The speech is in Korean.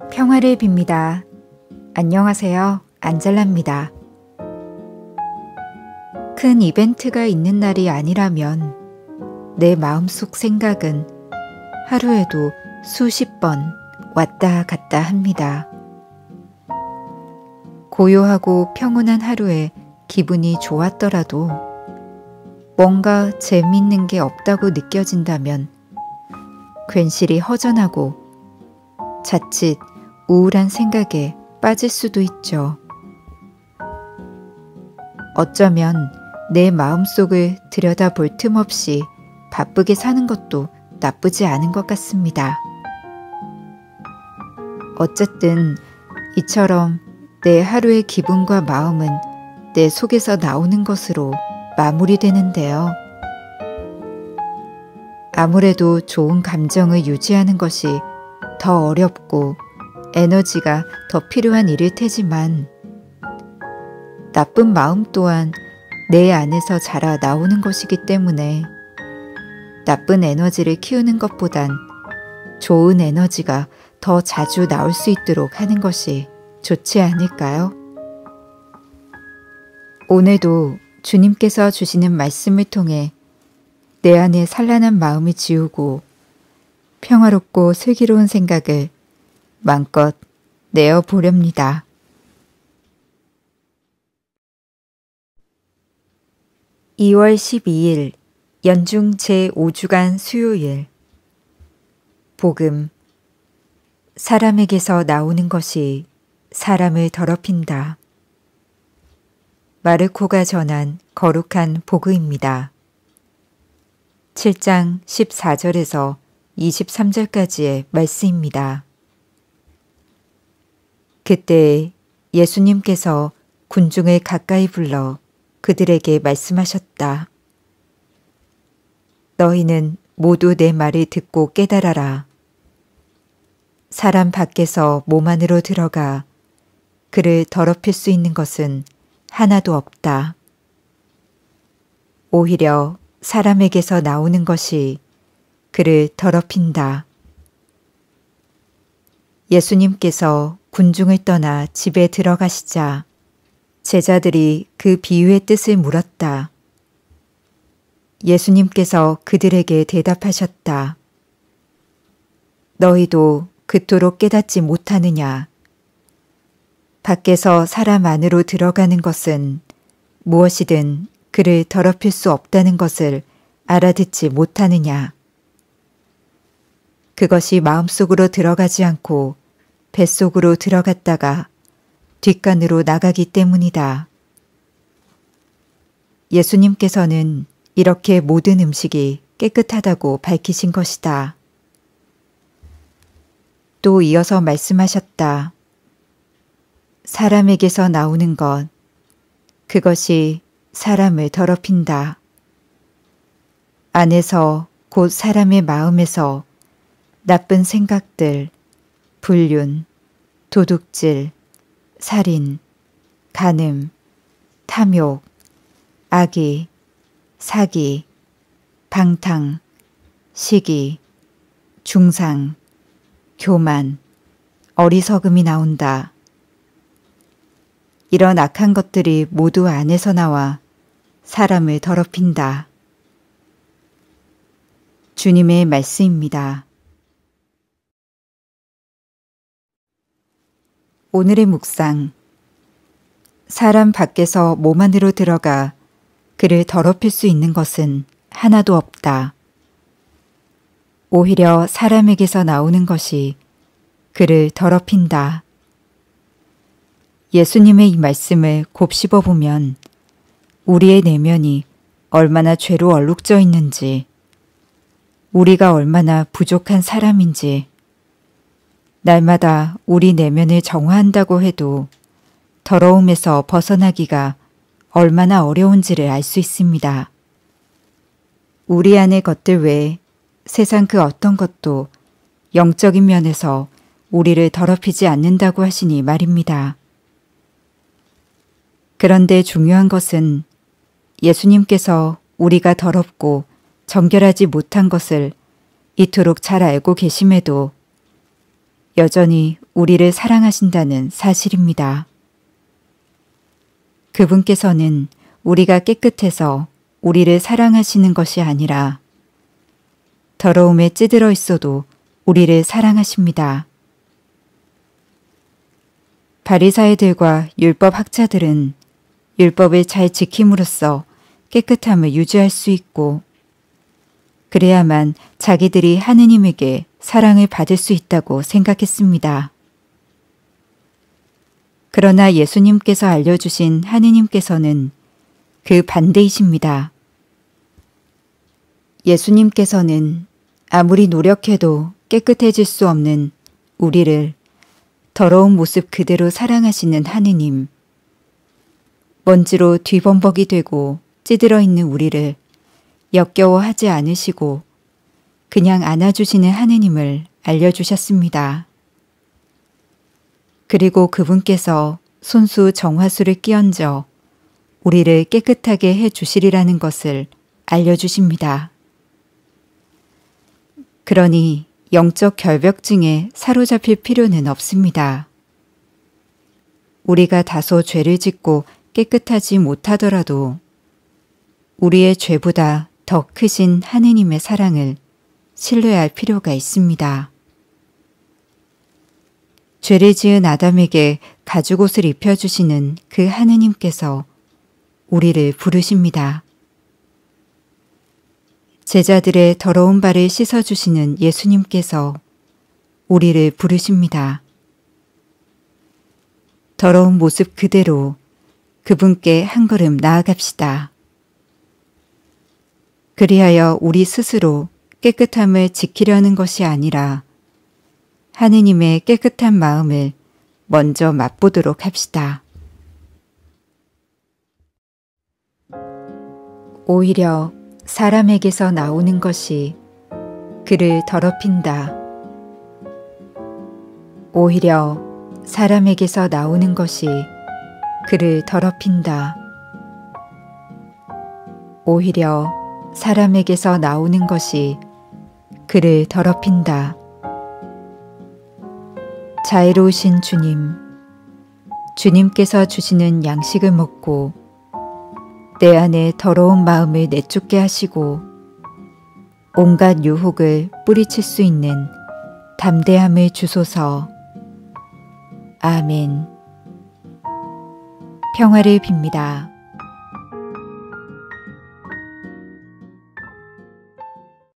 평화를 빕니다. 안녕하세요. 안젤라입니다. 큰 이벤트가 있는 날이 아니라면 내 마음속 생각은 하루에도 수십 번 왔다 갔다 합니다. 고요하고 평온한 하루에 기분이 좋았더라도 뭔가 재미있는 게 없다고 느껴진다면 괜시리 허전하고 자칫 우울한 생각에 빠질 수도 있죠. 어쩌면 내 마음속을 들여다볼 틈 없이 바쁘게 사는 것도 나쁘지 않은 것 같습니다. 어쨌든 이처럼 내 하루의 기분과 마음은 내 속에서 나오는 것으로 마무리되는데요. 아무래도 좋은 감정을 유지하는 것이 더 어렵고 에너지가 더 필요한 일일 테지만 나쁜 마음 또한 내 안에서 자라 나오는 것이기 때문에 나쁜 에너지를 키우는 것보단 좋은 에너지가 더 자주 나올 수 있도록 하는 것이 좋지 않을까요? 오늘도 주님께서 주시는 말씀을 통해 내 안에 산란한 마음을 지우고 평화롭고 슬기로운 생각을 마음껏 내어보렵니다. (2월 12일) 연중 제5주간 수요일. 복음. 사람에게서 나오는 것이 사람을 더럽힌다. 마르코가 전한 거룩한 복음입니다. 7장 14절에서 23절까지의 말씀입니다. 그때 예수님께서 군중을 가까이 불러 그들에게 말씀하셨다. 너희는 모두 내 말을 듣고 깨달아라. 사람 밖에서 몸 안으로 들어가 그를 더럽힐 수 있는 것은 하나도 없다. 오히려 사람에게서 나오는 것이 그를 더럽힌다. 예수님께서 군중을 떠나 집에 들어가시자 제자들이 그 비유의 뜻을 물었다. 예수님께서 그들에게 대답하셨다. 너희도 그토록 깨닫지 못하느냐? 밖에서 사람 안으로 들어가는 것은 무엇이든 그를 더럽힐 수 없다는 것을 알아듣지 못하느냐? 그것이 마음속으로 들어가지 않고 뱃속으로 들어갔다가 뒷간으로 나가기 때문이다. 예수님께서는 이렇게 모든 음식이 깨끗하다고 밝히신 것이다. 또 이어서 말씀하셨다. 사람에게서 나오는 것, 그것이 사람을 더럽힌다. 안에서 곧 사람의 마음에서 나쁜 생각들, 불륜, 도둑질, 살인, 간음, 탐욕, 악의, 사기, 방탕, 시기, 중상, 교만, 어리석음이 나온다. 이런 악한 것들이 모두 안에서 나와 사람을 더럽힌다. 주님의 말씀입니다. 오늘의 묵상. 사람 밖에서 몸 안으로 들어가 그를 더럽힐 수 있는 것은 하나도 없다. 오히려 사람에게서 나오는 것이 그를 더럽힌다. 예수님의 이 말씀을 곱씹어 보면 우리의 내면이 얼마나 죄로 얼룩져 있는지, 우리가 얼마나 부족한 사람인지, 날마다 우리 내면을 정화한다고 해도 더러움에서 벗어나기가 얼마나 어려운지를 알 수 있습니다. 우리 안의 것들 외에 세상 그 어떤 것도 영적인 면에서 우리를 더럽히지 않는다고 하시니 말입니다. 그런데 중요한 것은 예수님께서 우리가 더럽고 정결하지 못한 것을 이토록 잘 알고 계심에도 여전히 우리를 사랑하신다는 사실입니다. 그분께서는 우리가 깨끗해서 우리를 사랑하시는 것이 아니라 더러움에 찌들어 있어도 우리를 사랑하십니다. 바리사이들과 율법 학자들은 율법을 잘 지킴으로써 깨끗함을 유지할 수 있고 그래야만 자기들이 하느님에게 사랑을 받을 수 있다고 생각했습니다. 그러나 예수님께서 알려주신 하느님께서는 그 반대이십니다. 예수님께서는 아무리 노력해도 깨끗해질 수 없는 우리를 더러운 모습 그대로 사랑하시는 하느님, 먼지로 뒤범벅이 되고 찌들어 있는 우리를 역겨워하지 않으시고 그냥 안아주시는 하느님을 알려주셨습니다. 그리고 그분께서 손수 정화수를 끼얹어 우리를 깨끗하게 해주시리라는 것을 알려주십니다. 그러니 영적 결벽증에 사로잡힐 필요는 없습니다. 우리가 다소 죄를 짓고 깨끗하지 못하더라도 우리의 죄보다 더 크신 하느님의 사랑을 신뢰할 필요가 있습니다. 죄를 지은 아담에게 가죽옷을 입혀주시는 그 하느님께서 우리를 부르십니다. 제자들의 더러운 발을 씻어주시는 예수님께서 우리를 부르십니다. 더러운 모습 그대로 그분께 한 걸음 나아갑시다. 그리하여 우리 스스로 깨끗함을 지키려는 것이 아니라 하느님의 깨끗한 마음을 먼저 맛보도록 합시다. 오히려 사람에게서 나오는 것이 그를 더럽힌다. 오히려 사람에게서 나오는 것이 그를 더럽힌다. 오히려 사람에게서 나오는 것이 그를 더럽힌다. 자애로우신 주님, 주님께서 주시는 양식을 먹고 내 안에 더러운 마음을 내쫓게 하시고 온갖 유혹을 뿌리칠 수 있는 담대함을 주소서. 아멘. 평화를 빕니다.